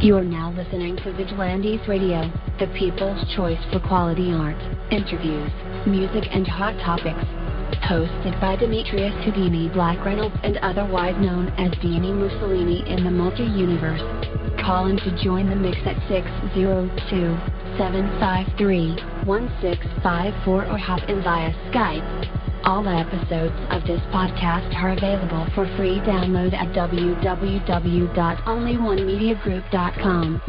You are now listening to Vigilantes Radio, the people's choice for quality art, interviews, music, and hot topics. Hosted by Demetrius Houdini Black Reynolds and otherwise known as Dini Mussolini in the multi-universe. Call in to join the mix at 602-753-1654 or hop in via Skype. All episodes of this podcast are available for free download at www.onlyonemediagroup.com.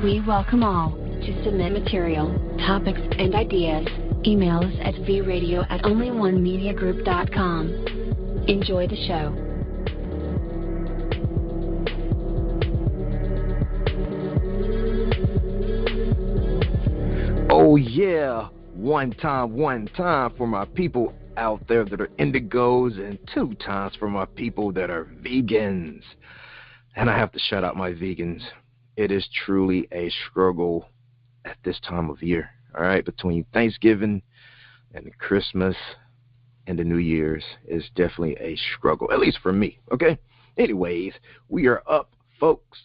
We welcome all to submit material, topics, and ideas. Email us at vradio@onlyonemediagroup.com. Enjoy the show. Oh yeah, one time for my people out there that are indigos, and 2 times for my people that are vegans. And I have to shout out my vegans. It is truly a struggle at this time of year, all right? Between Thanksgiving and Christmas and the New Year's is definitely a struggle, at least for me, okay? Anyways, we are up, folks,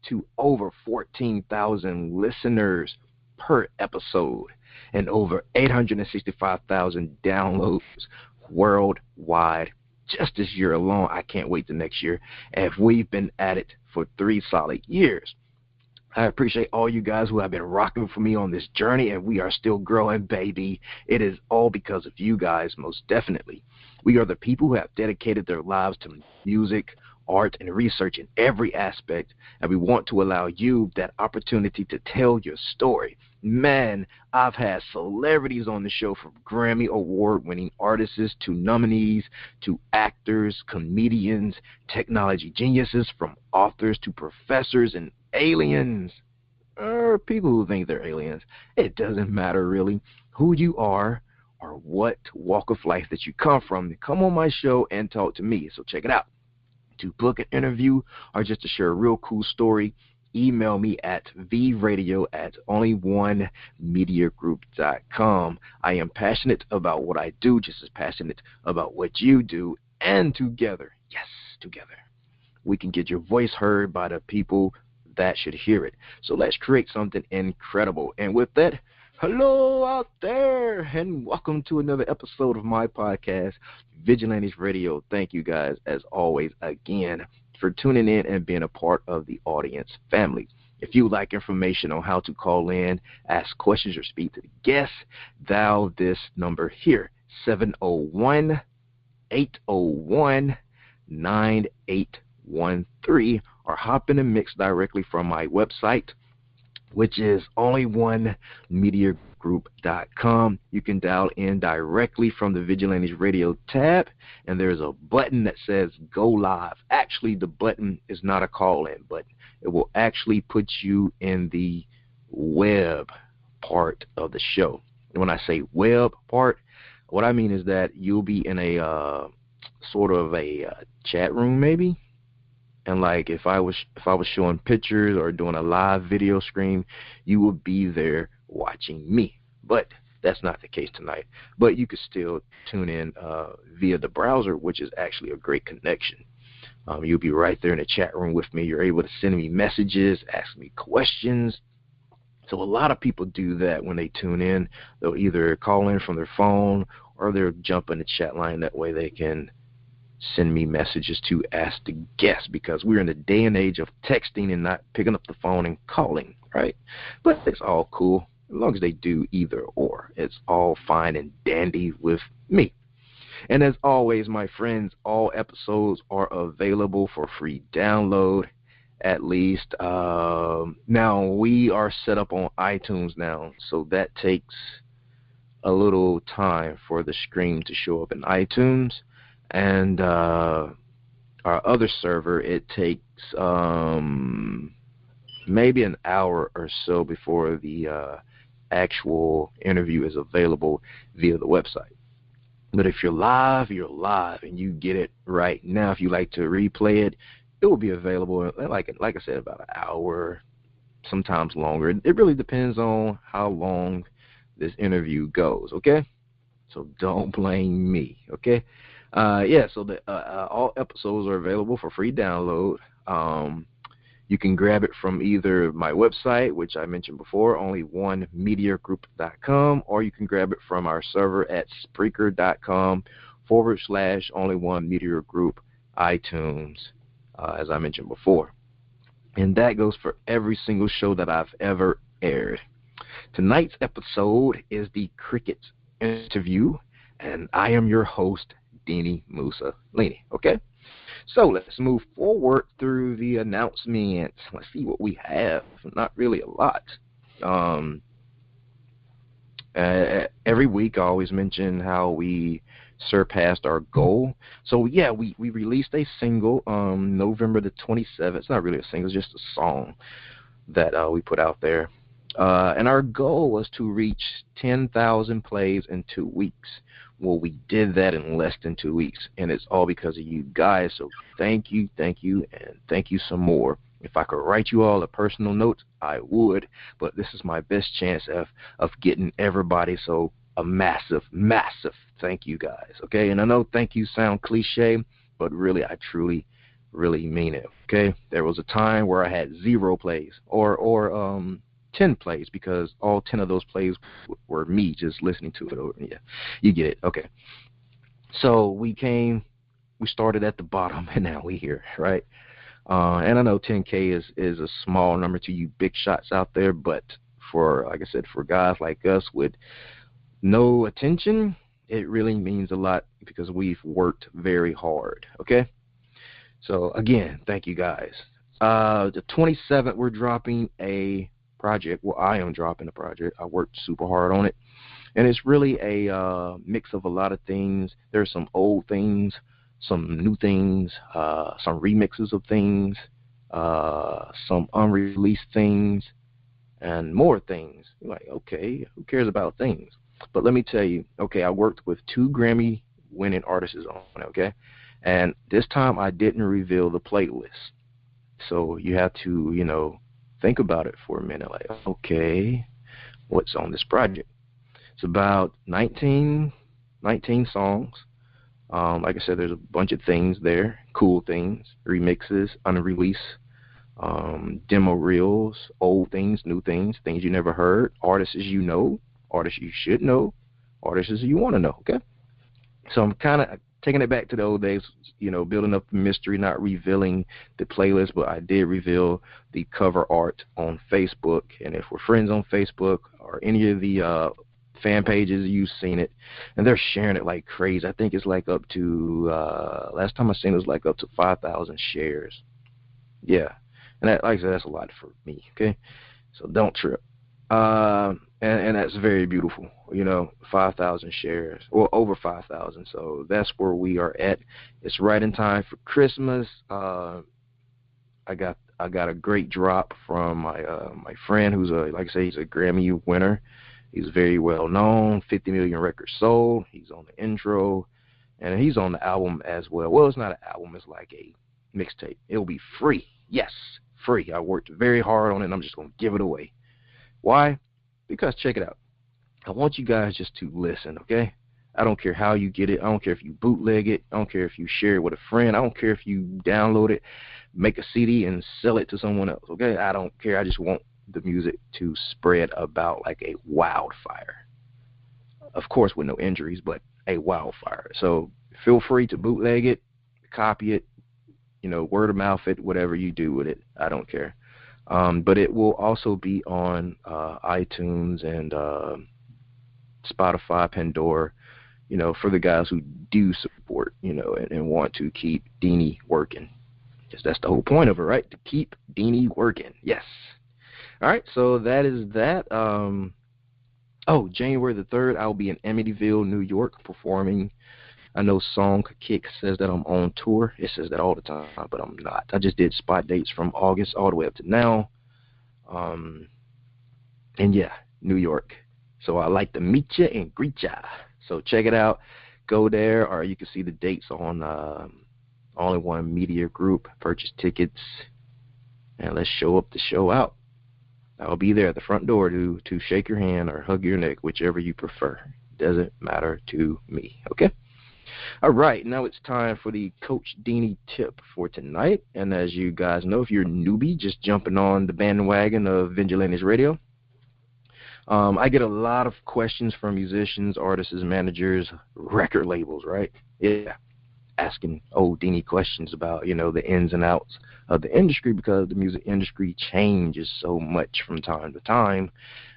to over 14,000 listeners per episode and over 865,000 downloads worldwide just this year alone. I can't wait the next year. And we've been at it for 3 solid years. I appreciate all you guys who have been rocking for me on this journey, and we are still growing, baby. It is all because of you guys, most definitely. We are the people who have dedicated their lives to music, art, and research in every aspect, and we want to allow you that opportunity to tell your story. Man, I've had celebrities on the show, from Grammy award-winning artists to nominees to actors, comedians, technology geniuses, from authors to professors and aliens, or people who think they're aliens. It doesn't matter really who you are or what walk of life that you come from. Come on my show and talk to me. So check it out. To book an interview or just to share a real cool story, email me at vradio@onlyonemediagroup.com. I am passionate about what I do, just as passionate about what you do, and together, yes, together, we can get your voice heard by the people that should hear it. So let's create something incredible. And with that, hello out there, and welcome to another episode of my podcast, Vigilantes Radio. Thank you guys, as always, again, for tuning in and being a part of the audience family. If you would like information on how to call in, ask questions, or speak to the guests, dial this number here, 701-801-9813, or hop in the mix directly from my website, which is onlyonemediagroup.com. You can dial in directly from the Vigilantes Radio tab, and there's a button that says Go Live. Actually, the button is not a call-in button. It will actually put you in the web part of the show. And when I say web part, what I mean is that you'll be in a sort of a chat room, maybe. And like if I was showing pictures or doing a live video stream, you would be there watching me. But that's not the case tonight. But you could still tune in via the browser, which is actually a great connection. You'll be right there in the chat room with me. You're able to send me messages, ask me questions. So a lot of people do that when they tune in. They'll either call in from their phone or they'll jump in the chat line. That way they can send me messages to ask the guests, because we're in the day and age of texting and not picking up the phone and calling, right? But it's all cool as long as they do either or. It's all fine and dandy with me. And as always, my friends, all episodes are available for free download, at least. Now, we are set up on iTunes now, so that takes a little time for the stream to show up in iTunes. And our other server, it takes maybe an hour or so before the actual interview is available via the website. But if you're live, and you get it right now. If you like to replay it, it will be available, like I said, about an hour, sometimes longer. It really depends on how long this interview goes, okay? So don't blame me, okay? So all episodes are available for free download. You can grab it from either my website, which I mentioned before, onlyonemediagroup.com, or you can grab it from our server at Spreaker.com/onlyonemediagroup iTunes, as I mentioned before. And that goes for every single show that I've ever aired. Tonight's episode is the Krickets Interview, and I am your host, Dini Mussolini. Okay? So let's move forward through the announcements. Let's see what we have. Not really a lot. Every week I always mention how we surpassed our goal. So yeah, we released a single November the 27th. It's not really a single, it's just a song that we put out there. And our goal was to reach 10,000 plays in 2 weeks. Well, we did that in less than 2 weeks, and it's all because of you guys. So thank you, and thank you some more. If I could write you all a personal note, I would, but this is my best chance of getting everybody. So a massive, massive thank you, guys. Okay, and I know thank you sound cliche, but really, I truly, really mean it. Okay, there was a time where I had 0 plays or 10 plays, because all 10 of those plays were me just listening to it over. Yeah, you get it. Okay, so we started at the bottom, and now we're here, right? And I know 10K is a small number to you big shots out there, but for, like I said, for guys like us with no attention, it really means a lot because we've worked very hard, okay? So, again, thank you guys. The 27th, we're dropping a project. Well, I am dropping a project. I worked super hard on it, and it's really a mix of a lot of things. There's some old things, some new things, some remixes of things, some unreleased things, and more things. You're like, okay, who cares about things? But let me tell you, okay, I worked with 2 Grammy-winning artists on it, okay? And this time I didn't reveal the playlist. So you have to, think about it for a minute. Like, okay, what's on this project? It's about 19 songs. Like I said, there's a bunch of things there, cool things, remixes, unreleased, demo reels, old things, new things, things you never heard, artists you know, artists you should know, artists you want to know, okay? So I'm kind of taking it back to the old days, building up the mystery, not revealing the playlist, but I did reveal the cover art on Facebook. And if we're friends on Facebook or any of the fan pages, you've seen it, and they're sharing it like crazy. I think it's like up to, last time I seen it was like up to 5,000 shares. Yeah, and that, like I said, that's a lot for me, okay? So don't trip. And that's very beautiful, 5,000 shares, or over 5,000. So that's where we are at. It's right in time for Christmas. I got a great drop from my friend who's like I say, he's a Grammy winner. He's very well known, 50 million records sold. He's on the intro, and he's on the album as well. Well, it's not an album, it's like a mixtape. It'll be free. Yes, free. I worked very hard on it, and I'm just going to give it away. Why? Because check it out. I want you guys just to listen, okay? I don't care how you get it. I don't care if you bootleg it. I don't care if you share it with a friend. I don't care if you download it, make a CD, and sell it to someone else, okay? I don't care. I just want the music to spread about like a wildfire. Of course, with no injuries, but a wildfire. So feel free to bootleg it, copy it, word of mouth it, whatever you do with it. I don't care. But it will also be on iTunes and Spotify, Pandora, for the guys who do support, and want to keep Dini working. Because that's the whole point of it, right? To keep Dini working. Yes. All right, so that is that. January the 3rd, I'll be in Amityville, New York, performing. I know Song Kick says that I'm on tour. It says that all the time, but I'm not. I just did spot dates from August all the way up to now. And yeah, New York. So I like to meet you and greet ya. So check it out. Go there, or you can see the dates on Only One Media Group. Purchase tickets, and let's show up to show out. I'll be there at the front door to shake your hand or hug your neck, whichever you prefer. Doesn't matter to me, okay? All right, now it's time for the Coach Dini tip for tonight. And as you guys know, if you're a newbie just jumping on the bandwagon of Vigilantes Radio, I get a lot of questions from musicians, artists, managers, record labels, right? Yeah, asking old Dini questions about, the ins and outs of the industry, because the music industry changes so much from time to time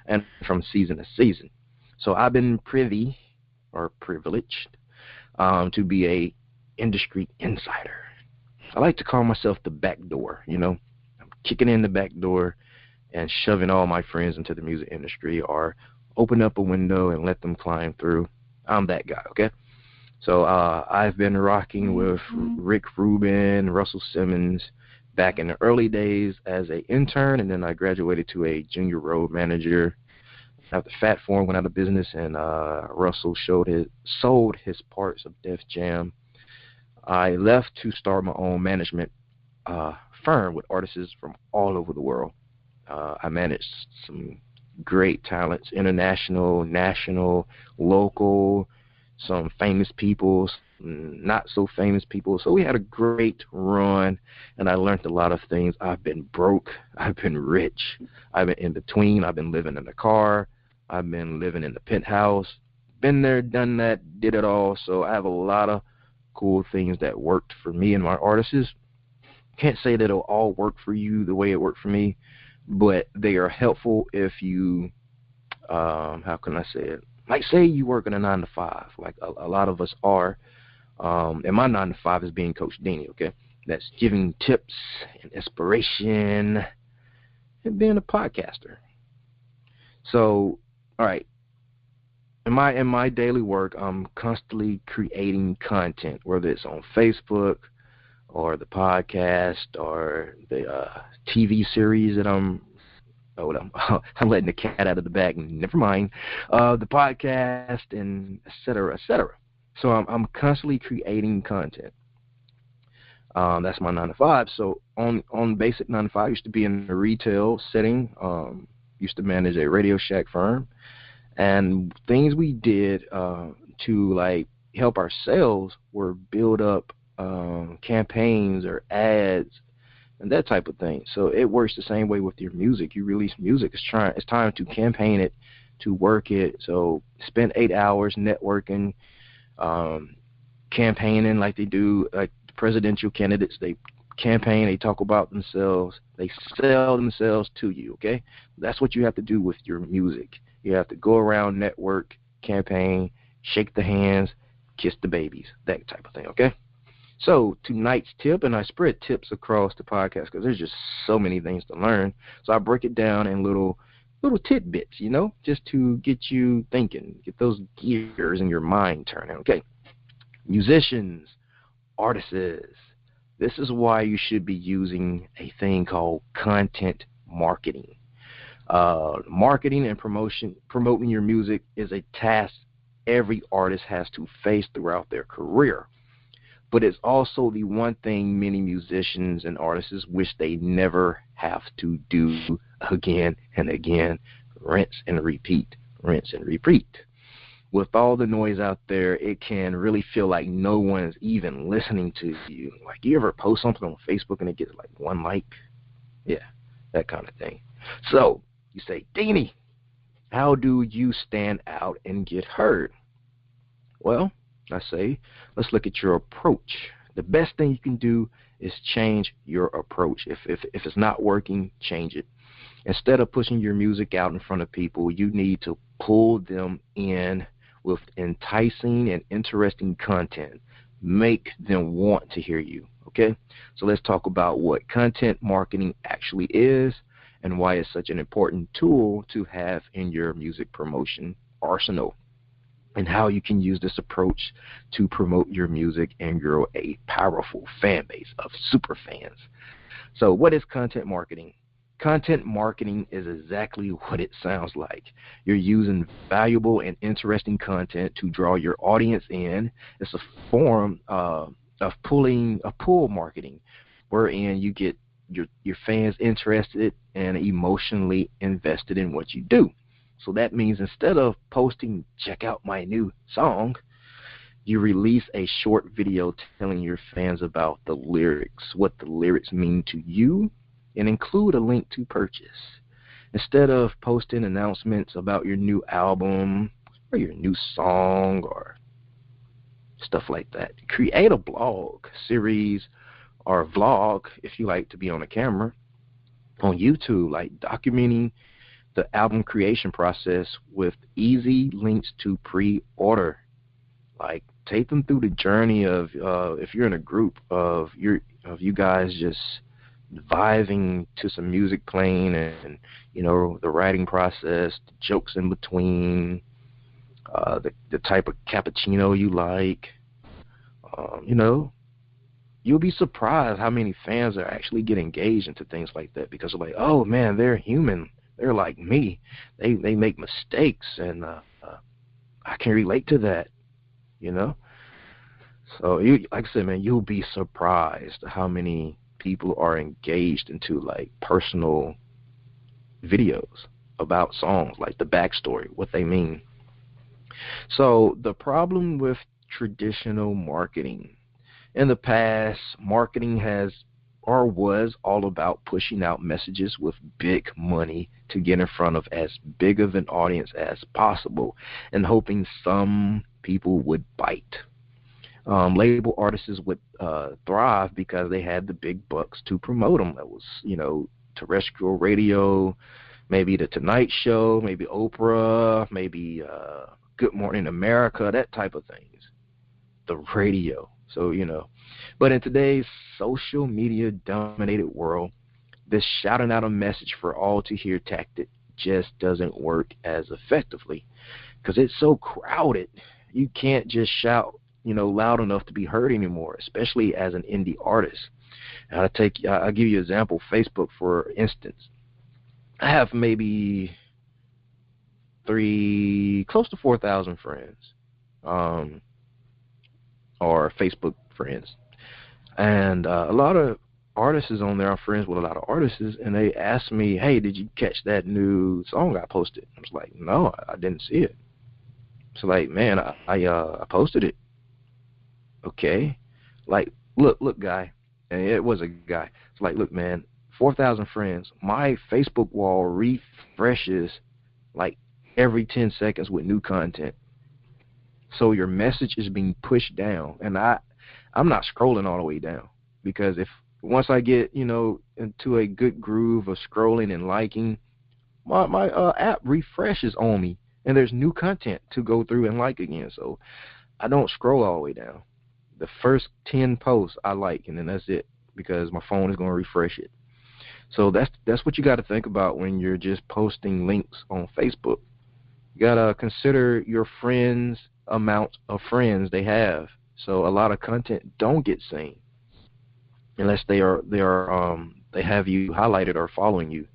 and from season to season. So I've been privy or privileged to be a industry insider. I like to call myself the back door, I'm kicking in the back door and shoving all my friends into the music industry, or open up a window and let them climb through. I'm that guy, okay? So I've been rocking with Rick Rubin, Russell Simmons back in the early days as an intern, and then I graduated to a junior road manager. After Fat Form went out of business and Russell sold his parts of Def Jam, I left to start my own management firm with artists from all over the world. I managed some great talents, international, national, local, some famous people, not so famous people. So we had a great run, and I learned a lot of things. I've been broke. I've been rich. I've been in between. I've been living in a car. I've been living in the penthouse. Been there, done that, did it all. So I have a lot of cool things that worked for me and my artists. Can't say that it'll all work for you the way it worked for me, but they are helpful if you, how can I say it? Like, say you work in a 9 to 5, like a lot of us are. And my 9 to 5 is being Coach Dini, okay? That's giving tips and inspiration and being a podcaster. So, all right, in my daily work, I'm constantly creating content, whether it's on Facebook or the podcast or the TV series that I'm letting the cat out of the bag. Never mind. The podcast and et cetera, et cetera. So I'm constantly creating content. That's my 9 to 5. So on basic 9 to 5, I used to be in a retail setting. Used to manage a Radio Shack firm, and things we did to like help our sales were build up campaigns or ads and that type of thing. So it works the same way with your music. You release music, it's time to campaign it, to work it. So spend 8 hours networking, campaigning like they do, like presidential candidates. They campaign, they talk about themselves, they sell themselves to you, okay? That's what you have to do with your music. You have to go around, network, campaign, shake the hands, kiss the babies, that type of thing, okay? So tonight's tip, and I spread tips across the podcast because there's just so many things to learn. So I break it down in little tidbits, just to get you thinking, get those gears in your mind turning, okay? Musicians, artists, this is why you should be using a thing called content marketing. Marketing and promoting your music is a task every artist has to face throughout their career. But it's also the one thing many musicians and artists wish they never have to do again and again. Rinse and repeat, rinse and repeat. With all the noise out there, it can really feel like no one's even listening to you. Like, you ever post something on Facebook and it gets like 1 like? Yeah, that kind of thing. So you say, Dini, how do you stand out and get heard? Well, I say, let's look at your approach. The best thing you can do is change your approach. If it's not working, change it. Instead of pushing your music out in front of people, you need to pull them in with enticing and interesting content. Make them want to hear you, okay? So let's talk about what content marketing actually is and why it's such an important tool to have in your music promotion arsenal, and how you can use this approach to promote your music and grow a powerful fan base of super fans. So what is content marketing? Content marketing is exactly what it sounds like. You're using valuable and interesting content to draw your audience in. It's a form of pull marketing, wherein you get your fans interested and emotionally invested in what you do. So that means instead of posting, check out my new song, You release a short video telling your fans about the lyrics, what the lyrics mean to you, and include a link to purchase. Instead of posting announcements about your new album or your new song or stuff like that, create a blog series or a vlog, if you like to be on a camera, on YouTube, like documenting the album creation process with easy links to pre-order. Like, take them through the journey of, if you're in a group of you guys just vibing to some music playing, and the writing process, the jokes in between, the type of cappuccino you like. You'll be surprised how many fans are actually get engaged into things like that, because they're like, oh man, they're human. They're like me. They make mistakes, and I can relate to that. So like I said, man, you'll be surprised how many people are engaged into like personal videos about songs, like the backstory, what they mean. So the problem with traditional marketing, in the past, marketing was all about pushing out messages with big money to get in front of as big of an audience as possible, and hoping some people would bite. Label artists would thrive because they had the big bucks to promote them. That was, terrestrial radio, maybe the Tonight Show, maybe Oprah, maybe Good Morning America, that type of things. The radio. So, But in today's social media dominated world, this shouting out a message for all to hear tactic just doesn't work as effectively, because it's so crowded. You can't just shout loud enough to be heard anymore, especially as an indie artist. And I'll give you an example. Facebook, for instance. I have maybe close to 4,000 friends, or Facebook friends. And a lot of artists on there. I'm friends with a lot of artists, and they ask me, hey, did you catch that new song I posted? I was like, no, I didn't see it. So like, man, I posted it. Okay, like, look, guy, and it was a guy. It's like, look, man, 4,000 friends. My Facebook wall refreshes like every 10 seconds with new content. So your message is being pushed down, and I'm not scrolling all the way down, because once I get into a good groove of scrolling and liking, my app refreshes on me, and there's new content to go through and like again. So I don't scroll all the way down. The first 10 posts I like, and then that's it, because my phone is going to refresh it. So that's what you got to think about when you're just posting links on Facebook. You got to consider your friends' amount of friends they have. So a lot of content don't get seen unless they have you highlighted or following you.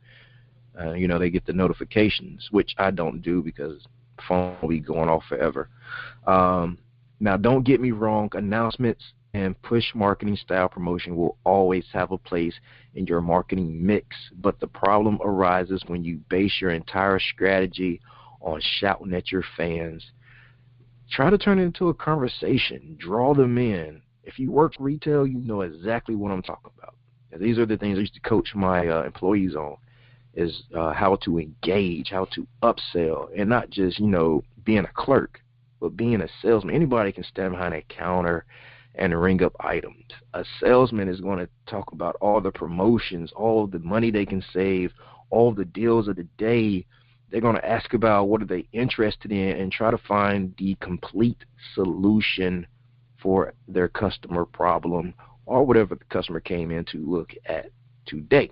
They get the notifications, which I don't do because the phone will be going off forever. Now, don't get me wrong, announcements and push marketing style promotion will always have a place in your marketing mix, but the problem arises when you base your entire strategy on shouting at your fans. Try to turn it into a conversation. Draw them in. If you work retail, you know exactly what I'm talking about. And these are the things I used to coach my employees on, is how to engage, how to upsell, and not just, being a clerk, but being a salesman. Anybody can stand behind a counter and ring up items. A salesman is going to talk about all the promotions, all the money they can save, all the deals of the day. They're going to ask about what are they interested in and try to find the complete solution for their customer problem or whatever the customer came in to look at today.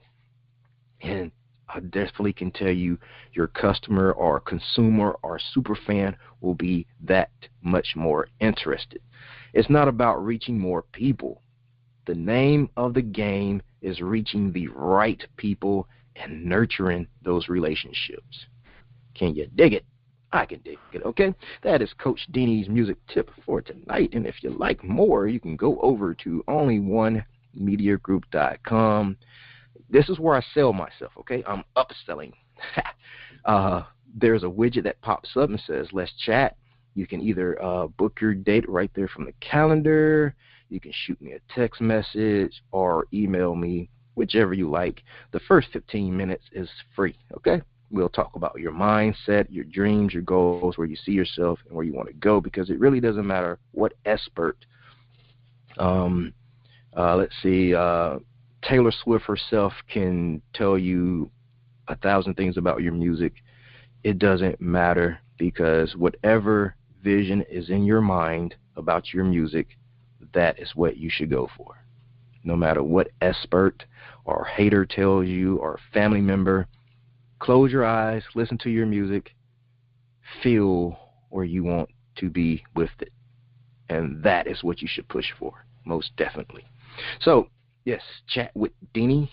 And I definitely can tell you your customer or consumer or super fan will be that much more interested. It's not about reaching more people. The name of the game is reaching the right people and nurturing those relationships. Can you dig it? I can dig it, okay? That is Coach Dini's music tip for tonight. And if you like more, you can go over to onlyonemediagroup.com. This is where I sell myself, okay? I'm upselling. There's a widget that pops up and says, let's chat. You can either book your date right there from the calendar. You can shoot me a text message or email me, whichever you like. The first 15 minutes is free, okay? We'll talk about your mindset, your dreams, your goals, where you see yourself and where you want to go, because it really doesn't matter what expert. Let's see, Taylor Swift herself can tell you 1,000 things about your music. It doesn't matter, because whatever vision is in your mind about your music, that is what you should go for. No matter what expert or hater tells you or family member, close your eyes, listen to your music, feel where you want to be with it. And that is what you should push for, most definitely. So, yes, chat with Dini.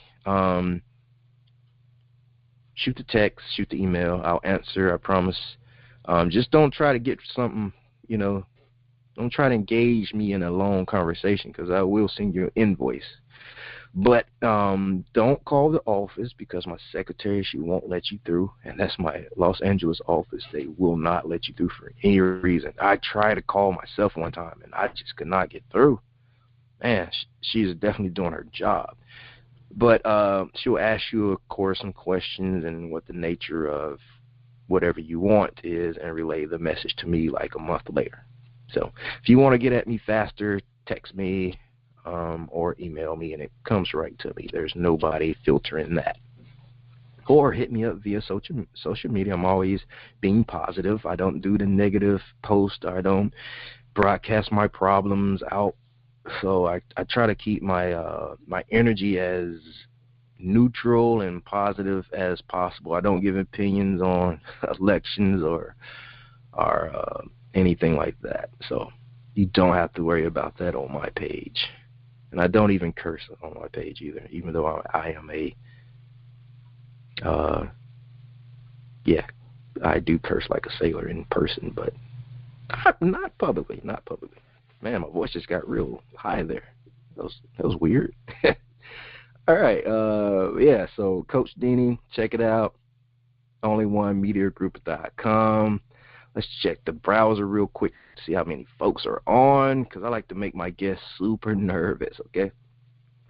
Shoot the text, shoot the email. I'll answer, I promise. Just don't try to get something, don't try to engage me in a long conversation, because I will send you an invoice. But don't call the office, because my secretary, she won't let you through, and that's my Los Angeles office. They will not let you through for any reason. I tried to call myself one time, and I just could not get through. Man, she's definitely doing her job. But she'll ask you, of course, some questions and what the nature of whatever you want is, and relay the message to me like a month later. So if you want to get at me faster, text me or email me, and it comes right to me. There's nobody filtering that. Or hit me up via social media. I'm always being positive. I don't do the negative post. I don't broadcast my problems out. So I try to keep my my energy as neutral and positive as possible. I don't give opinions on elections or anything like that. So you don't have to worry about that on my page. And I don't even curse on my page either, even though I am a, I do curse like a sailor in person, but not publicly. Man, my voice just got real high there. That was weird. All right, so Coach Dini, check it out. onlyonemediagroup.com. Let's check the browser real quick to see how many folks are on, because I like to make my guests super nervous, okay?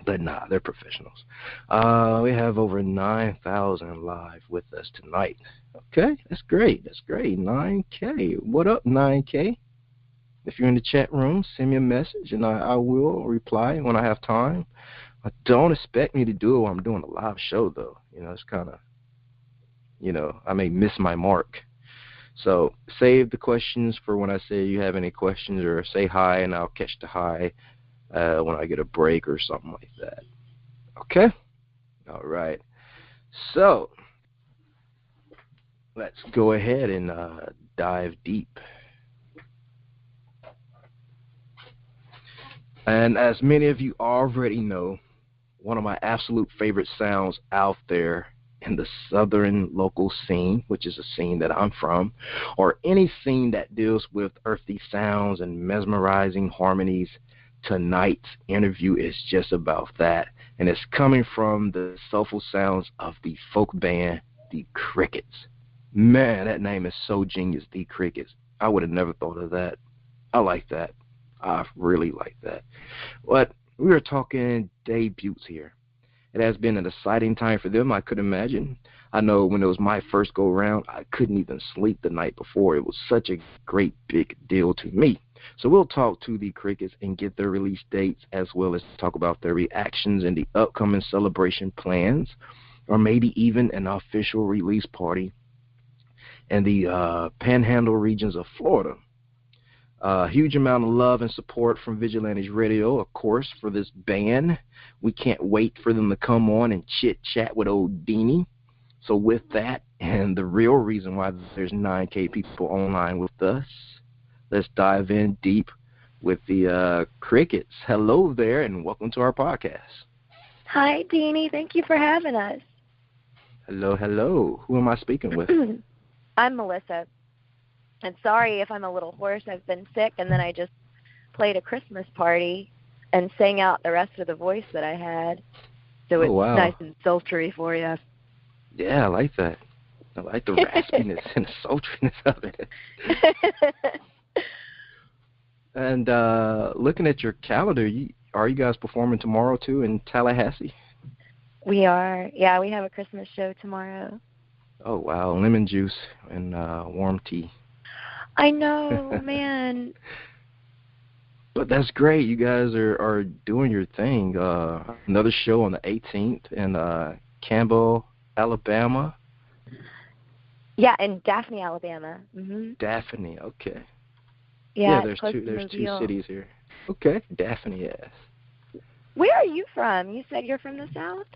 But nah, they're professionals. We have over 9,000 live with us tonight. Okay, that's great. 9K. What up, 9K? If you're in the chat room, send me a message, and I will reply when I have time. Don't expect me to do it while I'm doing a live show, though. It's kind of, I may miss my mark. So save the questions for when I say you have any questions, or say hi, and I'll catch the hi when I get a break or something like that. Okay? All right. So let's go ahead and dive deep. And as many of you already know, one of my absolute favorite sounds out there in the southern local scene, which is a scene that I'm from, or any scene that deals with earthy sounds and mesmerizing harmonies, tonight's interview is just about that. And it's coming from the soulful sounds of the folk band, the Krickets. Man, that name is so genius, the Krickets. I would have never thought of that. I like that. I really like that. But we are talking debuts here. It has been an exciting time for them, I could imagine. I know when it was my first go-round, I couldn't even sleep the night before. It was such a great big deal to me. So we'll talk to the Krickets and get their release dates, as well as talk about their reactions and the upcoming celebration plans, or maybe even an official release party in the Panhandle regions of Florida. Huge amount of love and support from Vigilantes Radio, of course, for this band. We can't wait for them to come on and chit-chat with old Dini. So with that, and the real reason why there's 9K people online with us, let's dive in deep with the Krickets. Hello there, and welcome to our podcast. Hi, Dini. Thank you for having us. Hello. Who am I speaking with? I'm Melissa. And sorry if I'm a little hoarse. I've been sick, and then I just played a Christmas party and sang out the rest of the voice that I had. So it's nice and sultry for you. Yeah, I like that. I like the raspiness and the sultriness of it. And looking at your calendar, are you guys performing tomorrow too in Tallahassee? We are. Yeah, we have a Christmas show tomorrow. Oh wow, lemon juice and warm tea. I know, man. But that's great. You guys are doing your thing. Another show on the 18th in Campbell, Alabama. Yeah, in Daphne, Alabama. Mm-hmm. Daphne, okay. Yeah, there's two Mobile. cities here. Okay, Daphne, yes. Where are you from? You said you're from the South?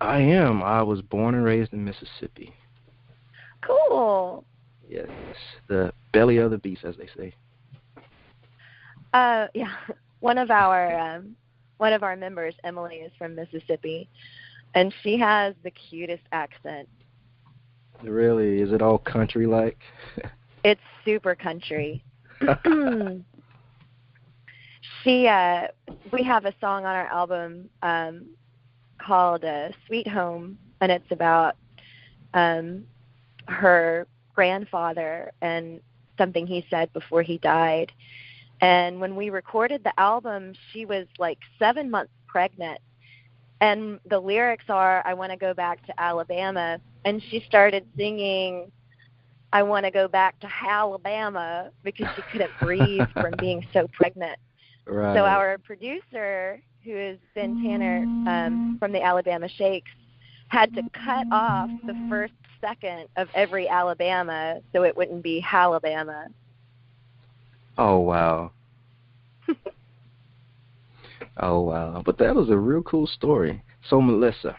I am. I was born and raised in Mississippi. Cool. Yes, the belly of the beast, as they say. Yeah. One of our members, Emily, is from Mississippi, and she has the cutest accent. Really? Is it all country-like? It's super country. We have a song on our album called Sweet Home, and it's about her grandfather and something he said before he died. And when we recorded the album, she was like 7 months pregnant. And the lyrics are, I want to go back to Alabama. And she started singing, I want to go back to Alabama, because she couldn't breathe from being so pregnant. Right. So our producer, who is Ben Tanner from the Alabama Shakes, had to cut off the first second of every Alabama so it wouldn't be Halabama. Oh, wow. Oh, wow. But that was a real cool story. So, Melissa,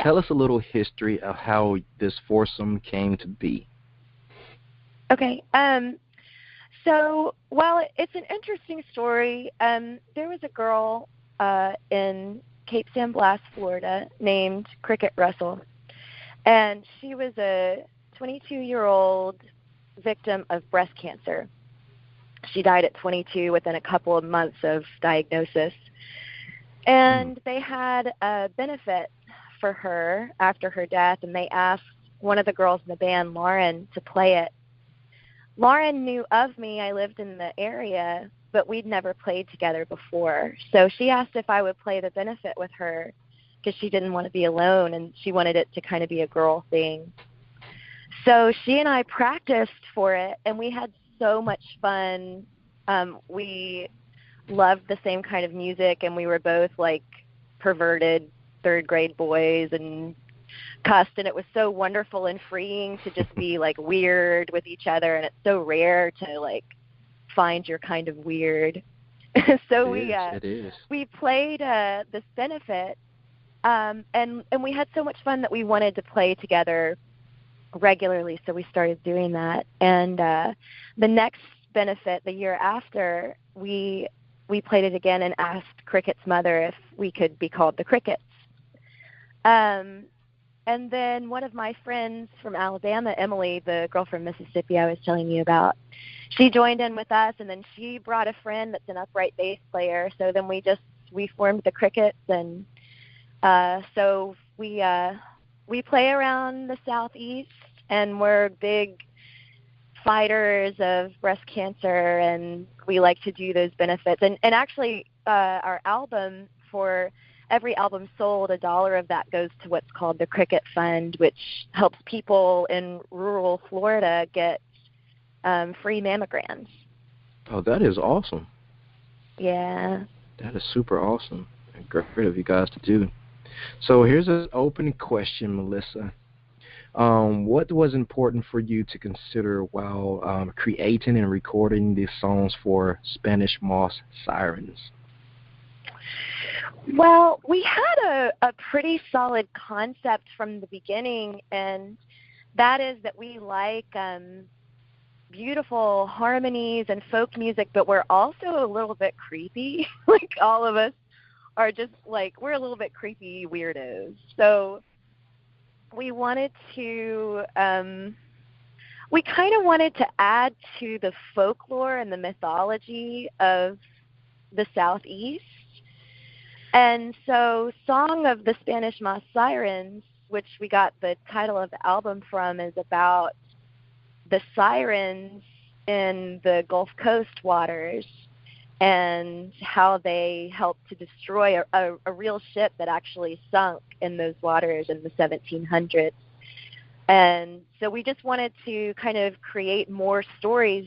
tell us a little history of how this foursome came to be. Okay. So, well, it's an interesting story. There was a girl in Cape San Blas, Florida, named Kricket Russell, and she was a 22-year-old victim of breast cancer. She died at 22 within a couple of months of diagnosis. And they had a benefit for her after her death, and they asked one of the girls in the band, Lauren, to play it. Lauren knew of me. I lived in the area, but we'd never played together before. So she asked if I would play the benefit with her because she didn't want to be alone, and she wanted it to kind of be a girl thing. So she and I practiced for it, and we had so much fun. We loved the same kind of music, and we were both like perverted third-grade boys and cussed, and it was so wonderful and freeing to just be like weird with each other, and it's so rare to like find your kind of weird. So it is. We played this benefit, and we had so much fun that we wanted to play together regularly, so we started doing that. And the next benefit, the year after, we played it again and asked Cricket's mother if we could be called the Crickets. And then one of my friends from Alabama, Emily, the girl from Mississippi I was telling you about, she joined in with us, and then she brought a friend that's an upright bass player. So then we formed the Crickets, and so we play around the Southeast, and we're big fighters of breast cancer, and we like to do those benefits. And actually, our album, for every album sold, $1 of that goes to what's called the Cricket Fund, which helps people in rural Florida get free mammograms. Oh, that is awesome. Yeah. That is super awesome. And great of you guys to do. So here's an open question, Melissa. What was important for you to consider while creating and recording these songs for Spanish Moss Sirens? Well, we had a pretty solid concept from the beginning, and that is that we like beautiful harmonies and folk music, but we're also a little bit creepy. Like, all of us are just like, we're a little bit creepy weirdos. So we wanted to, we kind of wanted to add to the folklore and the mythology of the Southeast. And so Song of the Spanish Moss Sirens, which we got the title of the album from, is about the sirens in the Gulf Coast waters. and how they helped to destroy a real ship that actually sunk in those waters in the 1700s. And so we just wanted to kind of create more stories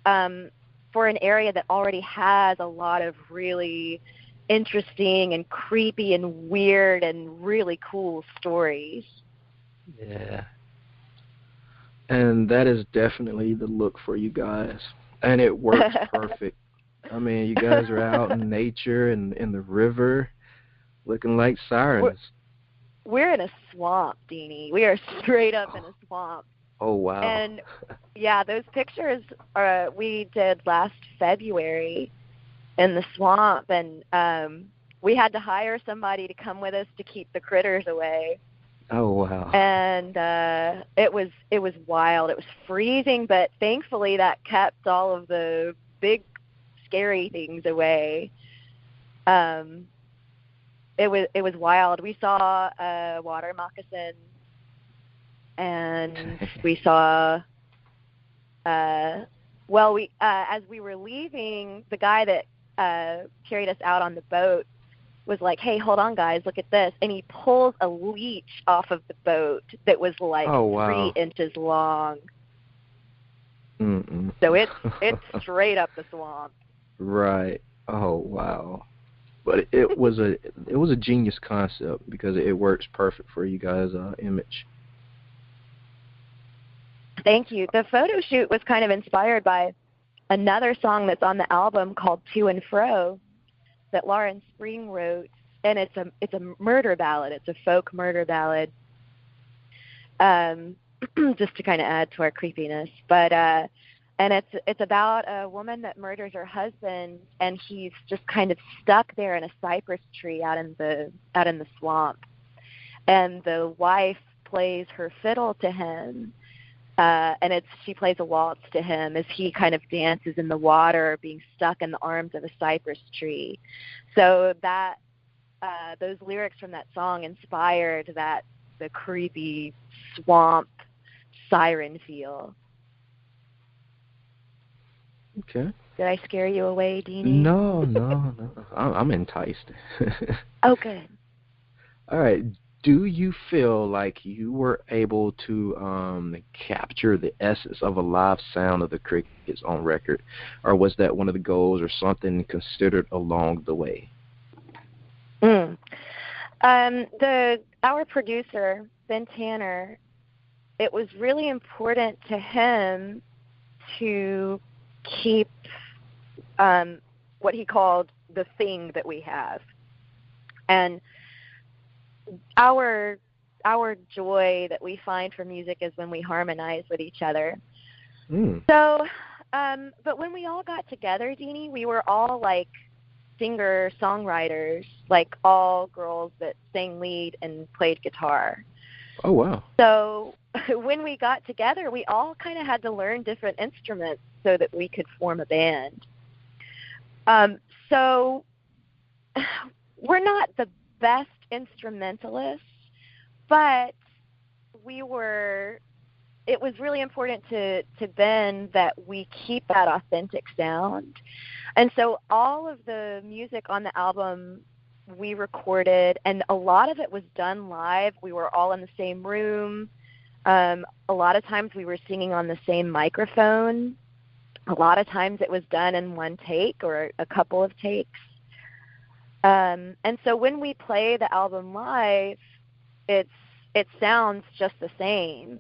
for an area that already has a lot of really interesting and creepy and weird and really cool stories. Yeah. And that is definitely the look for you guys. And it works perfect. I mean, you guys are out in nature and in the river looking like sirens. We're in a swamp, Dini. We are straight up in a swamp. Oh, wow. And, yeah, those pictures we did last February in the swamp, and we had to hire somebody to come with us to keep the critters away. Oh, wow. And it was wild. It was freezing, but thankfully that kept all of the big, scary things away. It was wild. We saw a water moccasin, and we saw as we were leaving, the guy that carried us out on the boat was like, "Hey, hold on, guys, look at this." And he pulls a leech off of the boat that was like 3 inches long. Mm-mm. So it's straight up the swamp. Right. Oh, wow. But it was a genius concept because it works perfect for you guys' image. Thank you. The photo shoot was kind of inspired by another song that's on the album called "To and Fro" that Lauren Spring wrote, and it's a murder ballad. It's a folk murder ballad. Just to kind of add to our creepiness, but and it's about a woman that murders her husband, and he's just kind of stuck there in a cypress tree out in the swamp, and the wife plays her fiddle to him, and she plays a waltz to him as he kind of dances in the water, being stuck in the arms of a cypress tree. So that those lyrics from that song inspired the creepy swamp siren feel. Okay. Did I scare you away, Dini? No. I'm enticed. Oh, good. All right. Do you feel like you were able to capture the essence of a live sound of the Krickets on record, or was that one of the goals or something considered along the way? Our producer, Ben Tanner, it was really important to him to keep what he called the thing that we have. And our joy that we find from music is when we harmonize with each other. So, but when we all got together, Dini, we were all like singer-songwriters, like all girls that sang lead and played guitar. Oh, wow. So when we got together, we all kind of had to learn different instruments so that we could form a band. So we're not the best instrumentalists, but it was really important to Ben that we keep that authentic sound. And so all of the music on the album we recorded, and a lot of it was done live. We were all in the same room. A lot of times we were singing on the same microphone. A lot of times it was done in one take or a couple of takes. And so when we play the album live, it sounds just the same.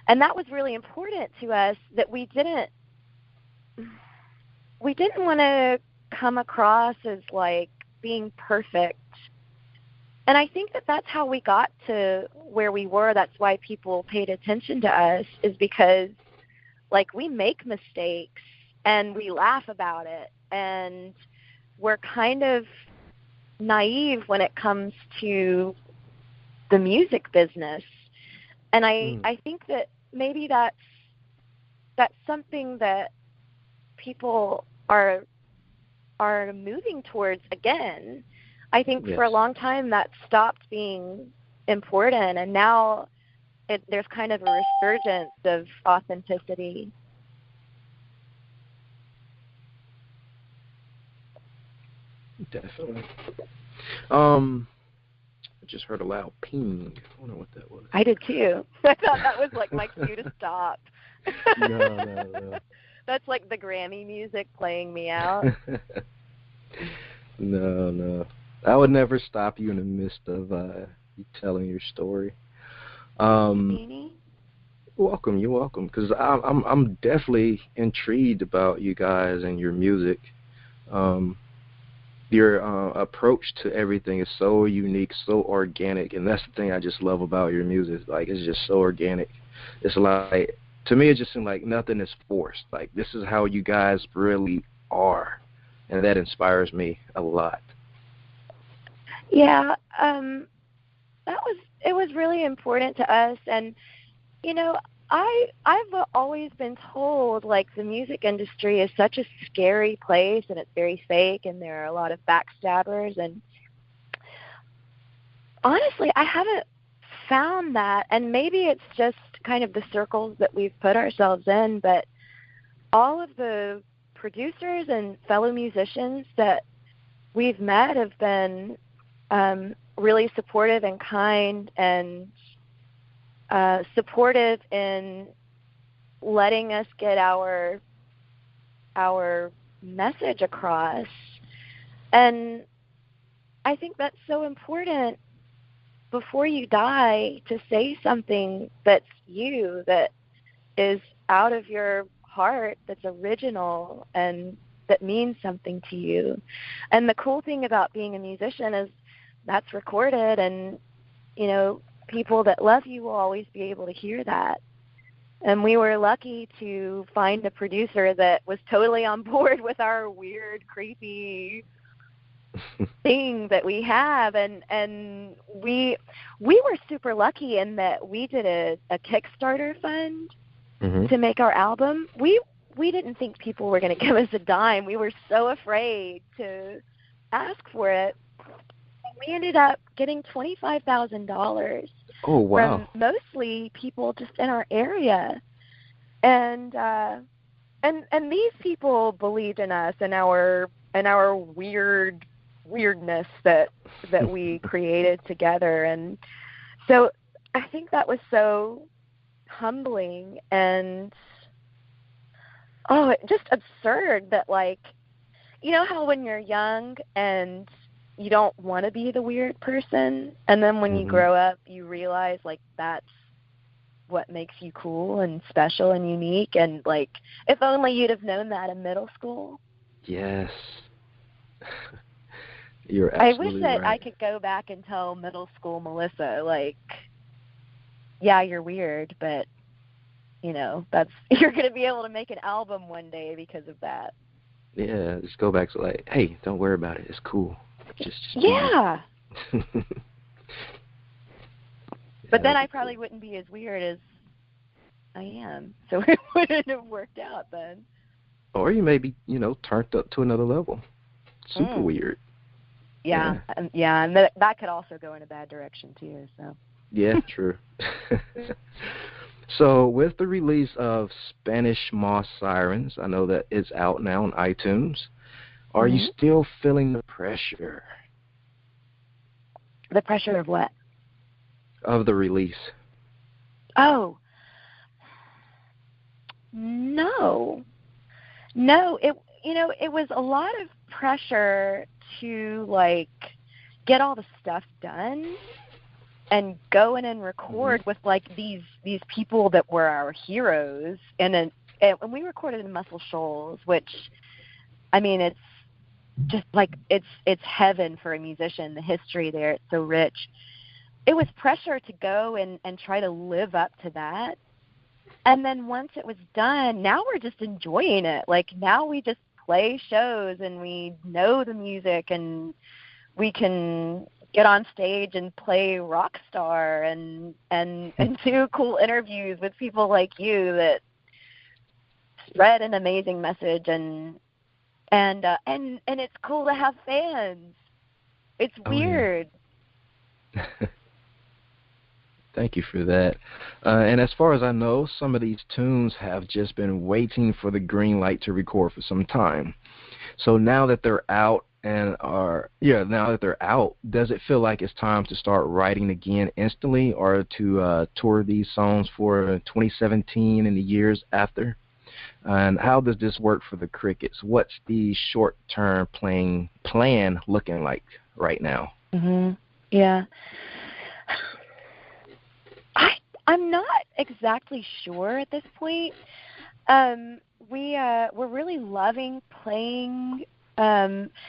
And that was really important to us, that we didn't want to come across as like being perfect. And I think that that's how we got to where we were. That's why people paid attention to us, is because like we make mistakes and we laugh about it, and we're kind of naive when it comes to the music business. And I think that maybe that's something that people are moving towards again. I think for a long time that stopped being important, and now there's kind of a resurgence of authenticity. Definitely. I just heard a loud ping. I wonder what that was. I did too. I thought that was like my cue to stop. No. That's like the Grammy music playing me out. No. I would never stop you in the midst of you telling your story. Dini? You're welcome. Because I'm definitely intrigued about you guys and your music. Your approach to everything is so unique, so organic, and that's the thing I just love about your music. Like, it's just so organic. It's like, to me, it just seems like nothing is forced. Like, this is how you guys really are, and that inspires me a lot. Yeah, it was really important to us, and I've always been told, like, the music industry is such a scary place, and it's very fake, and there are a lot of backstabbers, and honestly, I haven't found that, and maybe it's just kind of the circles that we've put ourselves in, but all of the producers and fellow musicians that we've met have been really supportive and kind and supportive in letting us get our message across. And I think that's so important before you die, to say something that's you, that is out of your heart, that's original and that means something to you. And the cool thing about being a musician is that's recorded, and people that love you will always be able to hear that. And we were lucky to find a producer that was totally on board with our weird, creepy thing that we have, and we were super lucky in that we did a Kickstarter fund to make our album. We didn't think people were going to give us a dime. We were so afraid to ask for it. We ended up getting $25,000 from mostly people just in our area, and these people believed in us and our weirdness that we created together. And so I think that was so humbling and just absurd that, like, how when you're young and you don't want to be the weird person, and then when you grow up you realize, like, that's what makes you cool and special and unique, and, like, if only you'd have known that in middle school. Yes. You're absolutely I wish that right. I could go back and tell middle school Melissa, like, yeah, you're weird, but that's you're going to be able to make an album one day because of that. Yeah, just go back to, like, hey, don't worry about it. It's cool. Just yeah. But then I probably wouldn't be as weird as I am, so it wouldn't have worked out then. Or you may be, turned up to another level. Super weird. Yeah, and that could also go in a bad direction too. So. Yeah, true. So with the release of Spanish Moss Sirens, I know that it's out now on iTunes. Are you still feeling the pressure? The pressure of what? Of the release. Oh. No. It was a lot of pressure to, like, get all the stuff done and go in and record with, like, these people that were our heroes. And we recorded in Muscle Shoals, which, I mean, it's just like it's heaven for a musician. The history there, it's so rich. It was pressure to go and try to live up to that. And then once it was done, now we're just enjoying it. Like, now we just play shows and we know the music and we can get on stage and play rock star and do cool interviews with people like you that spread an amazing message, and it's cool to have fans. It's weird. Yeah. Thank you for that. And as far as I know, some of these tunes have just been waiting for the green light to record for some time. So now that they're out and now that they're out, does it feel like it's time to start writing again instantly, or to tour these songs for 2017 and the years after? And how does this work for the Krickets? What's the short-term plan looking like right now? Yeah. I'm not exactly sure at this point. We're really loving playing in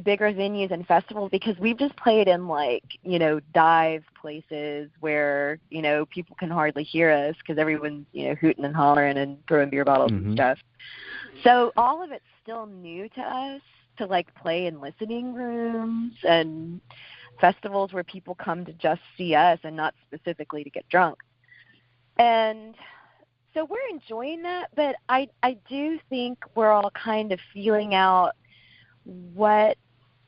bigger venues and festivals, because we've just played in dive places where people can hardly hear us because everyone's hooting and hollering and throwing beer bottles and stuff. So all of it's still new to us, to play in listening rooms and festivals where people come to just see us and not specifically to get drunk. And so we're enjoying that, but I do think we're all kind of feeling out what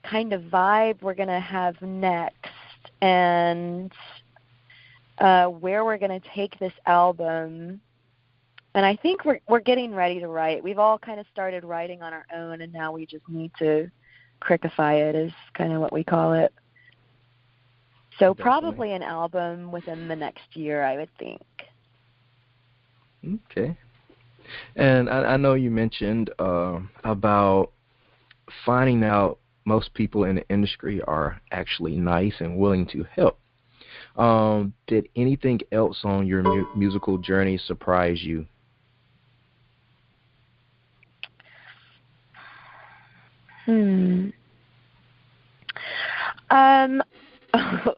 kind of vibe we're going to have next, and where we're going to take this album. And I think we're getting ready to write. We've all kind of started writing on our own, and now we just need to crickify it, is kind of what we call it. So probably an album within the next year, I would think. Okay. And I know you mentioned about finding out most people in the industry are actually nice and willing to help. Did anything else on your musical journey surprise you?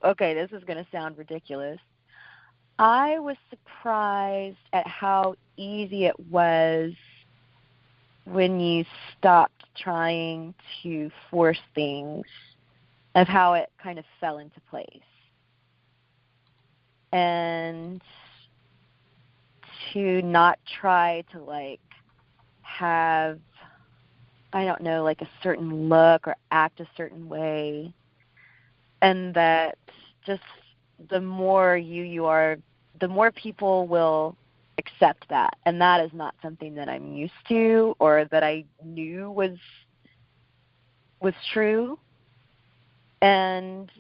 Okay, this is going to sound ridiculous. I was surprised at how easy it was when you stopped trying to force things, of how it kind of fell into place. And to not try to have, I don't know, a certain look or act a certain way. And that just the more you are, the more people will accept that. And that is not something that I'm used to, or that I knew was true. And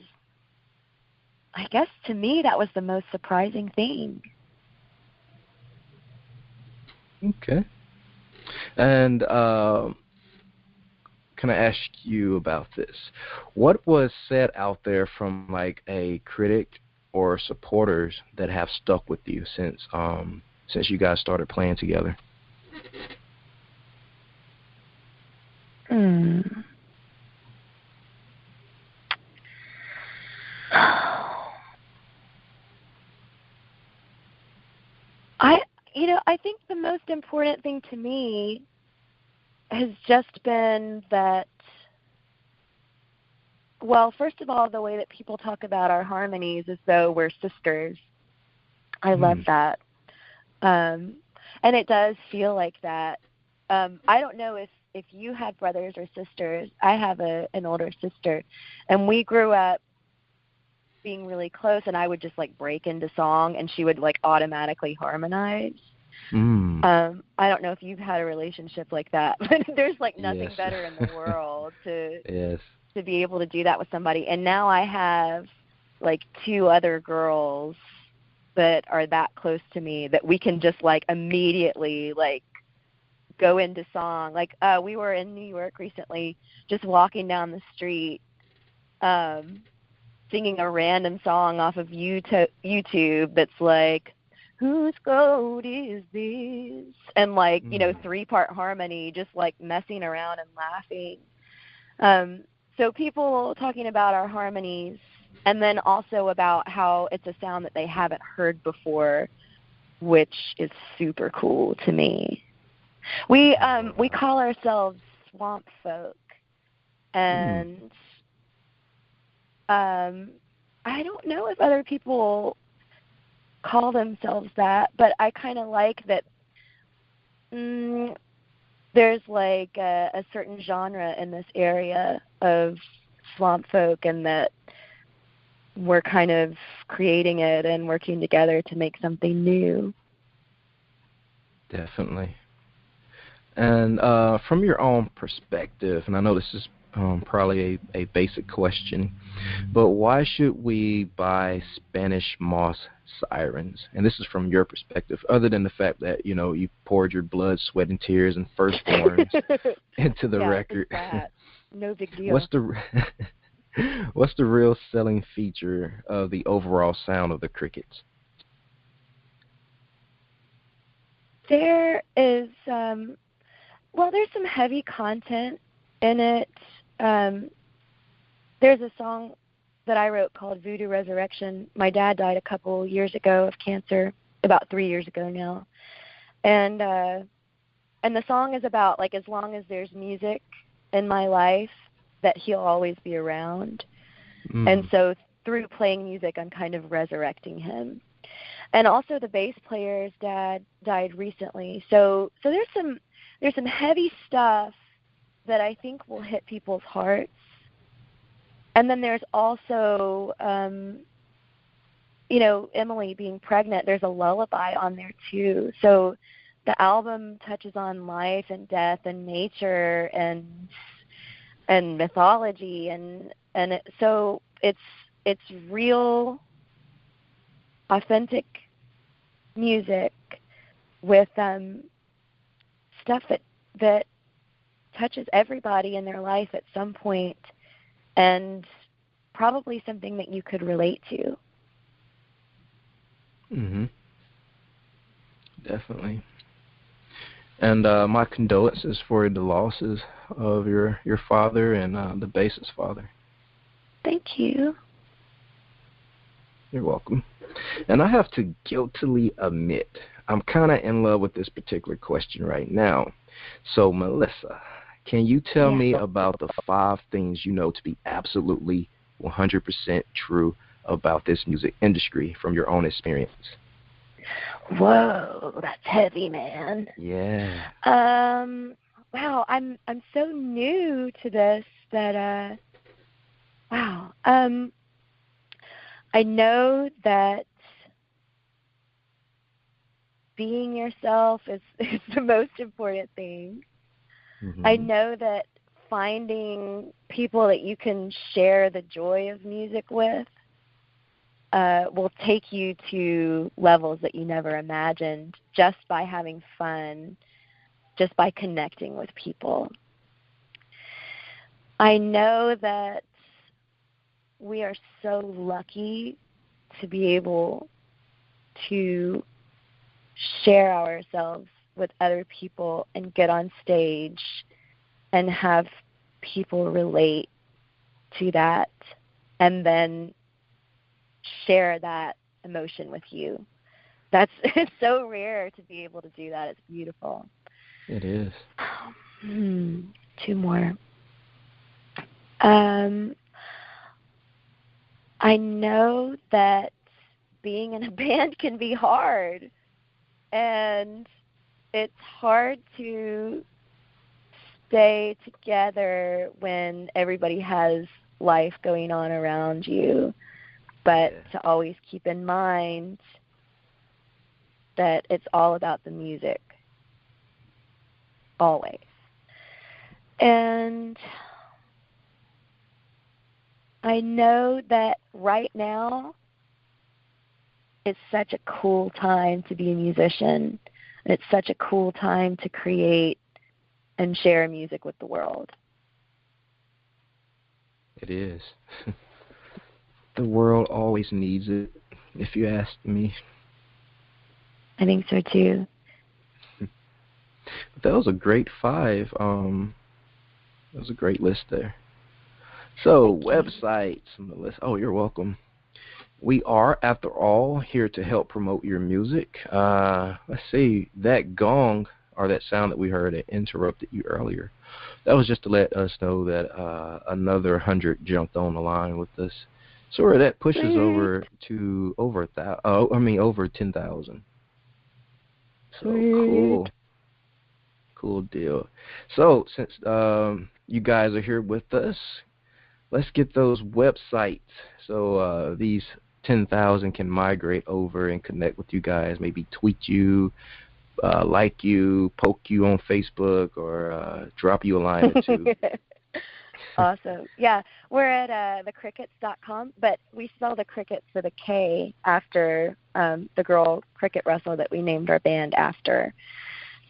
I guess to me that was the most surprising thing. Okay. And can I ask you about this? What was said out there from a critic or supporters that have stuck with you since you guys started playing together? I think the most important thing to me has just been that, well, first of all, the way that people talk about our harmonies as though we're sisters. I love that. And it does feel like that. I don't know if you had brothers or sisters. I have an older sister, and we grew up being really close, and I would just break into song, and she would automatically harmonize. I don't know if you've had a relationship like that, but there's nothing better in the world to be able to do that with somebody. And now I have two other girls that are that close to me that we can just immediately go into song. We were in New York recently, just walking down the street, singing a random song off of YouTube that's whose goat is this? And 3-part harmony, just messing around and laughing. So people talking about our harmonies, and then also about how it's a sound that they haven't heard before, which is super cool to me. We call ourselves swamp folk, and I don't know if other people call themselves that, but I kind of like that. There's a certain genre in this area of swamp folk, and that we're kind of creating it and working together to make something new. Definitely. And from your own perspective, and I know this is probably a basic question, but why should we buy Spanish moss sirens? And this is from your perspective, other than the fact that, you poured your blood, sweat, and tears and firstborns into the record. No big deal. What's the real selling feature of the overall sound of the Krickets? There is, there's some heavy content in it. There's a song that I wrote called Voodoo Resurrection. My dad died a couple years ago of cancer, about 3 years ago now. And the song is about, like, as long as there's music in my life, that he'll always be around. And so through playing music, I'm kind of resurrecting him. And also the bass player's dad died recently. So there's some heavy stuff that I think will hit people's hearts. And then there's also, Emily being pregnant, there's a lullaby on there too. So the album touches on life and death and nature and mythology so it's real, authentic music with stuff that touches everybody in their life at some point, and probably something that you could relate to. Definitely. And my condolences for the losses of your father and the bassist father. Thank you. You're welcome. And I have to guiltily admit, I'm kind of in love with this particular question right now. So, Melissa, can you tell me about the 5 things you know to be absolutely 100% true about this music industry from your own experience? Whoa, that's heavy, man. Yeah. Wow, I'm so new to this that I know that being yourself is the most important thing. I know that finding people that you can share the joy of music with will take you to levels that you never imagined just by having fun, just by connecting with people. I know that we are so lucky to be able to share ourselves with other people and get on stage and have people relate to that and then share that emotion with you. It's so rare to be able to do that. It's beautiful. It is. 2 more. I know that being in a band can be hard, and it's hard to stay together when everybody has life going on around you, but to always keep in mind that it's all about the music, always. And I know that right now it's such a cool time to be a musician, and it's such a cool time to create and share music with the world. It is. The world always needs it, if you ask me. I think so too. That was a great 5. That was a great list there. So, websites, Melissa. Oh, you're welcome. We are, after all, here to help promote your music. Let's see, that gong, or that sound that we heard that interrupted you earlier, that was just to let us know that another 100 jumped on the line with us. So that pushes over to over 10,000. So cool. Cool deal. So since you guys are here with us, let's get those websites so these 10,000 can migrate over and connect with you guys, maybe tweet you, like you, poke you on Facebook, or drop you a line or two. Awesome. Yeah, we're at thecrickets.com, but we spell the Crickets with a K after the girl Cricket Russell that we named our band after.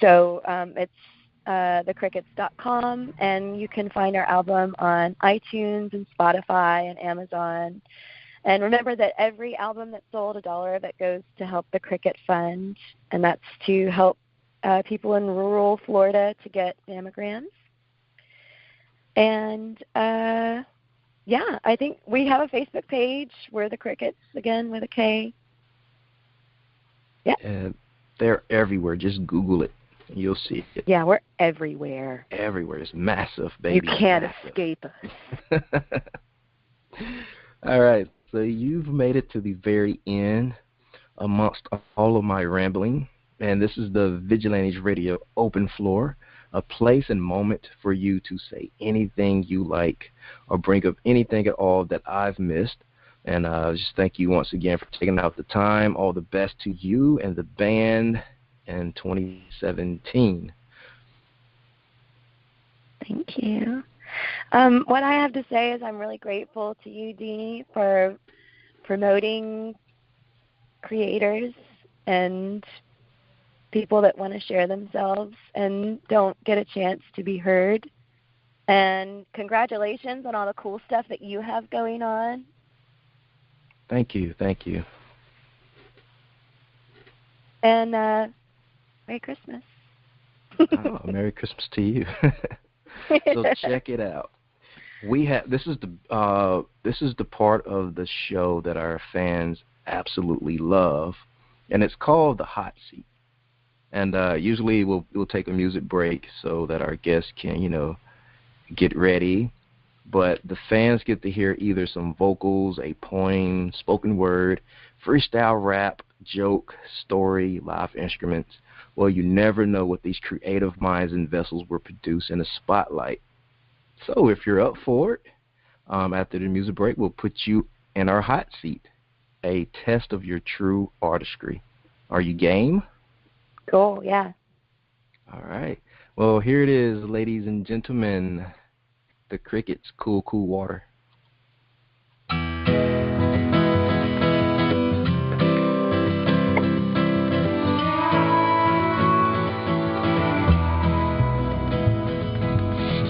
So it's thecrickets.com, and you can find our album on iTunes and Spotify and Amazon. And remember that every album that's sold, $1 of it goes to help the Cricket Fund, and that's to help people in rural Florida to get mammograms. And, yeah, I think we have a Facebook page. We're the Crickets, again, with a K. Yeah. They're everywhere. Just Google it. You'll see it. Yeah, we're everywhere. Everywhere. It's massive, baby. You can't escape us. All right. So you've made it to the very end amongst all of my rambling. And this is the Vigilantes Radio Open Floor, a place and moment for you to say anything you like or bring up anything at all that I've missed. And just thank you once again for taking out the time. All the best to you and the band in 2017. Thank you. What I have to say is I'm really grateful to you, Dini, for promoting creators and people that want to share themselves and don't get a chance to be heard. And congratulations on all the cool stuff that you have going on. Thank you. Thank you. And Merry Christmas. Oh, Merry Christmas to you. So check it out. We have this is the part of the show that our fans absolutely love, and it's called the Hot Seat. And usually we'll take a music break so that our guests can, get ready. But the fans get to hear either some vocals, a poem, spoken word, freestyle rap, joke, story, live instruments. Well, you never know what these creative minds and vessels will produce in a spotlight. So if you're up for it, after the music break, we'll put you in our hot seat, a test of your true artistry. Are you game? Cool, yeah. All right. Well, here it is, ladies and gentlemen, the Crickets, Cool, Cool Water.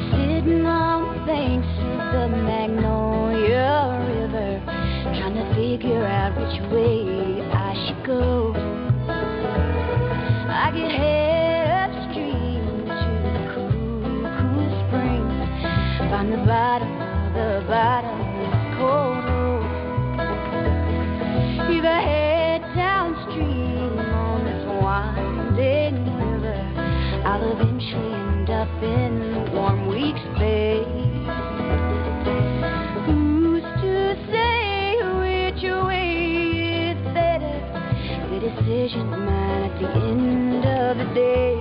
Sitting on the banks of the Magnolia River, trying to figure out which way I should go. I get head upstream to the cool, cool springs, find the bottom of the bottomless cold hole. If I head downstream on this winding river, I'll eventually end up in warm weeks bay. Who's to say which way is better? The decision's mine at the end of the day.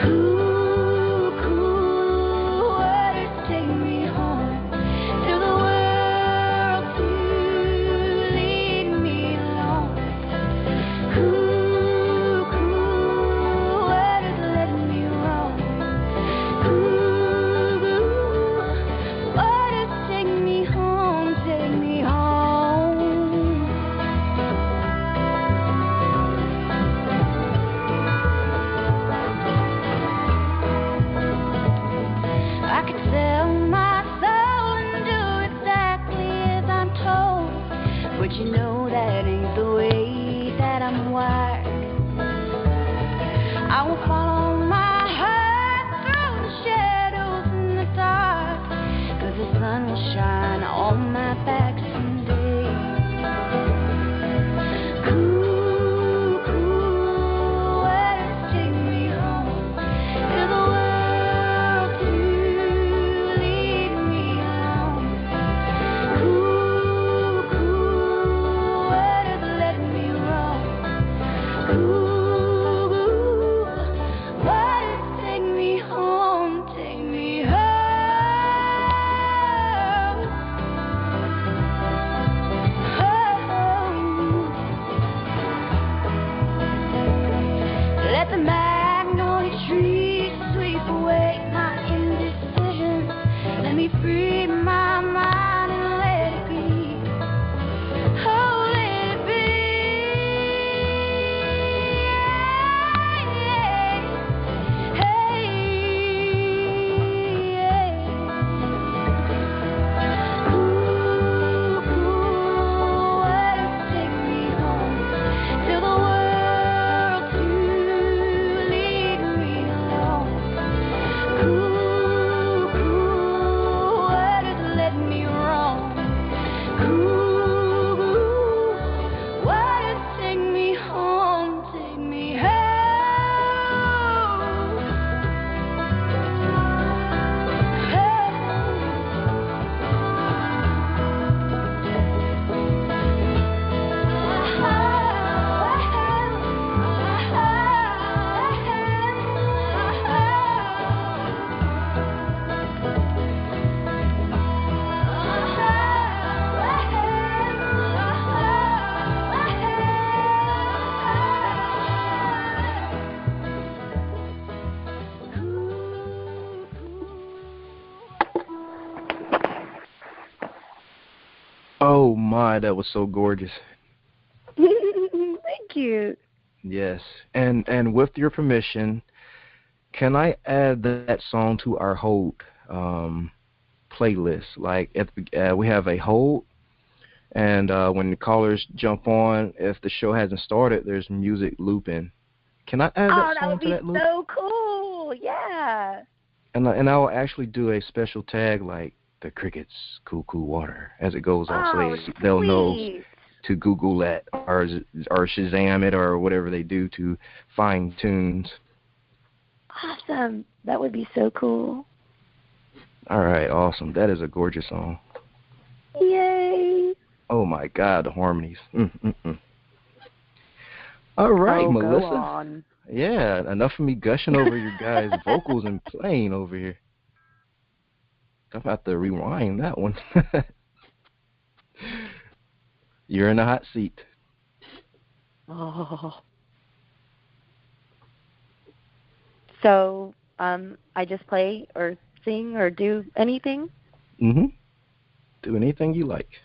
Cool, cool waters take me home. God, that was so gorgeous. Thank you. Yes, and with your permission, can I add that song to our hold playlist? Like we have a hold, and when the callers jump on, if the show hasn't started, there's music looping. Can I add that song to that loop? Oh, that would be so cool. Yeah. And I'll actually do a special tag like the Krickets Cool Water as it goes on, so they'll know to Google that or Shazam it or whatever they do to find tunes. Awesome. That would be so cool. All right, awesome. That is a gorgeous song. Yay. Oh, my God, the harmonies. All right, Melissa. Go on. Yeah, enough of me gushing over your guys' vocals and playing over here. I'm about to rewind that one. You're in the hot seat. Oh. So, I just play or sing or do anything? Mm-hmm. Do anything you like.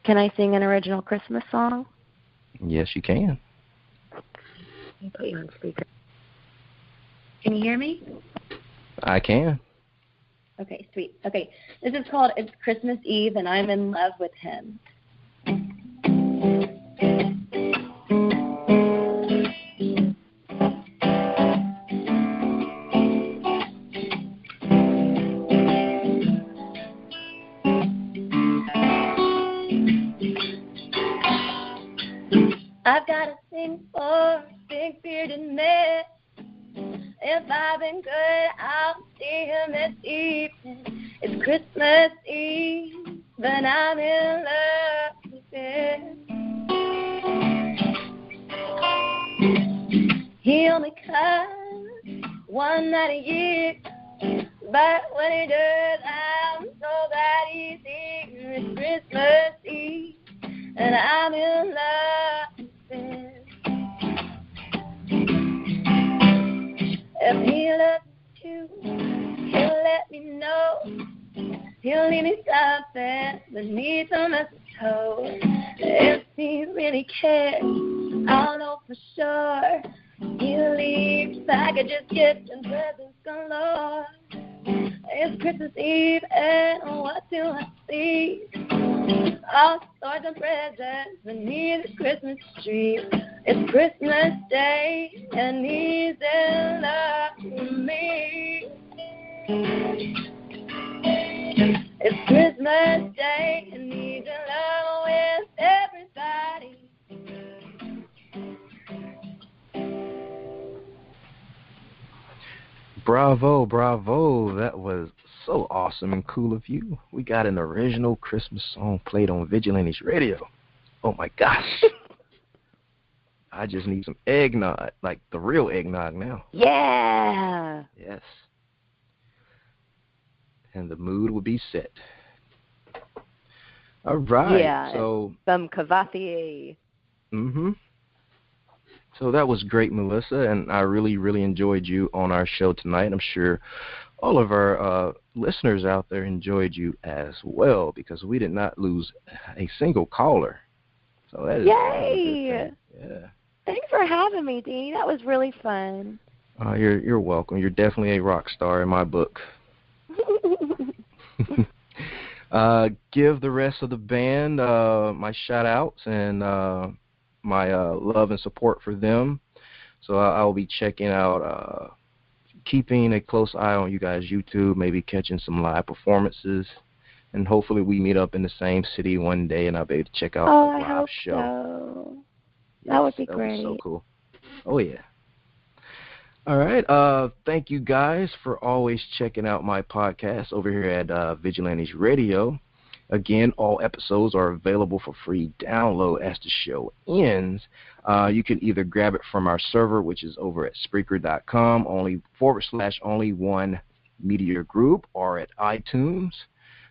Can I sing an original Christmas song? Yes, you can. Let me put you on speaker. Can you hear me? I can. Okay, sweet. Okay, this is called It's Christmas Eve and I'm in Love with Him. I've got a thing for big bearded man. If I've been good, I'll see him this evening. It's Christmas Eve, but I'm in love with him. He only comes one night a year, but when he does, I'm so glad he's here. It's Christmas Eve, and I'm in love with him. If he loves you, he'll let me know. He'll leave me something beneath the mistletoe. If he really cares, I'll know for sure. He'll leave packages, gifts, and presents galore. It's Christmas Eve, and what do I see? All sorts of presents beneath the Christmas tree. It's Christmas Day, and he's in love with me. It's Christmas Day, and he's in love with everybody. Bravo, bravo. That was so awesome and cool of you. We got an original Christmas song played on Vigilantes Radio. Oh, my gosh. I just need some eggnog, like the real eggnog now. Yeah. Yes. And the mood will be set. All right. Yeah. So some Cavassier. Mm-hmm. So that was great, Melissa, and I really, really enjoyed you on our show tonight. I'm sure all of our listeners out there enjoyed you as well because we did not lose a single caller. So that is yay! Yeah. Thanks for having me, Dini. That was really fun. You're welcome. You're definitely a rock star in my book. Give the rest of the band my shout-outs and my love and support for them. So I'll be checking out, keeping a close eye on you guys' YouTube, maybe catching some live performances. And hopefully we meet up in the same city one day and I'll be able to check out a live show. So. Yes, that would be that great. Was so cool. Oh, yeah. All right. Thank you guys for always checking out my podcast over here at Vigilantes Radio. Again, all episodes are available for free download as the show ends. You can either grab it from our server, which is over at Spreaker.com, /only one media group, or at iTunes,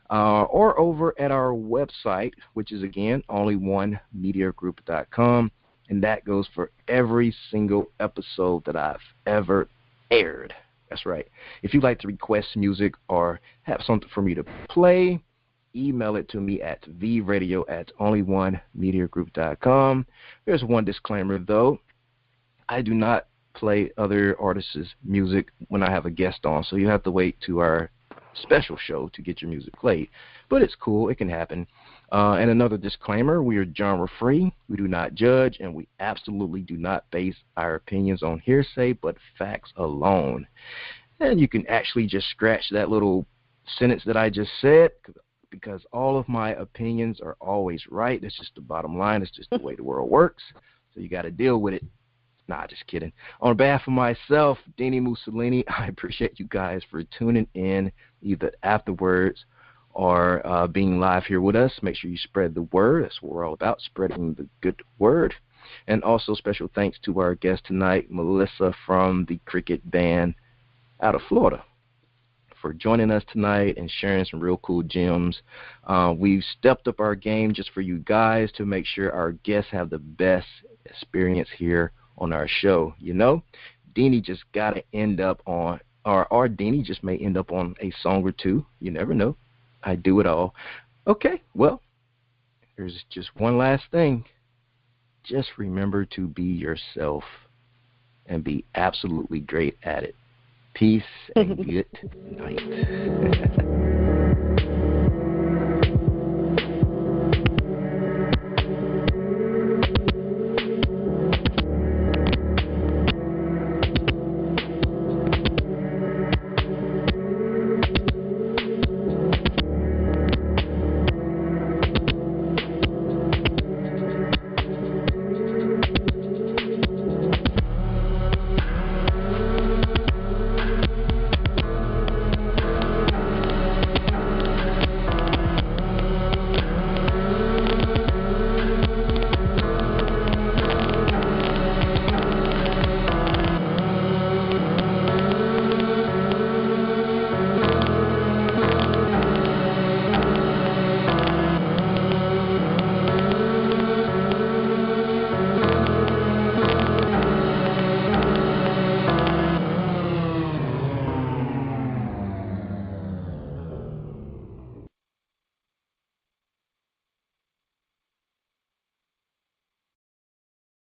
or over at our website, which is, again, onlyonemediagroup.com. And that goes for every single episode that I've ever aired. That's right. If you'd like to request music or have something for me to play, email it to me at vradio@onlyonemediagroup.com. There's one disclaimer, though. I do not play other artists' music when I have a guest on, so you have to wait to our special show to get your music played. But it's cool. It can happen. And another disclaimer, we are genre-free. We do not judge, and we absolutely do not base our opinions on hearsay, but facts alone. And you can actually just scratch that little sentence that I just said, because all of my opinions are always right. That's just the bottom line. It's just the way the world works. So you got to deal with it. Nah, just kidding. On behalf of myself, Dini Mussolini, I appreciate you guys for tuning in either afterwards or being live here with us. Make sure you spread the word. That's what we're all about, spreading the good word. And also special thanks to our guest tonight, Melissa from the Cricket Band out of Florida, for joining us tonight and sharing some real cool gems. We've stepped up our game just for you guys to make sure our guests have the best experience here on our show. You know, Dini just got to end up on, or Dini just may end up on a song or two. You never know. I do it all. Okay, well, there's just one last thing. Just remember to be yourself and be absolutely great at it. Peace and good night.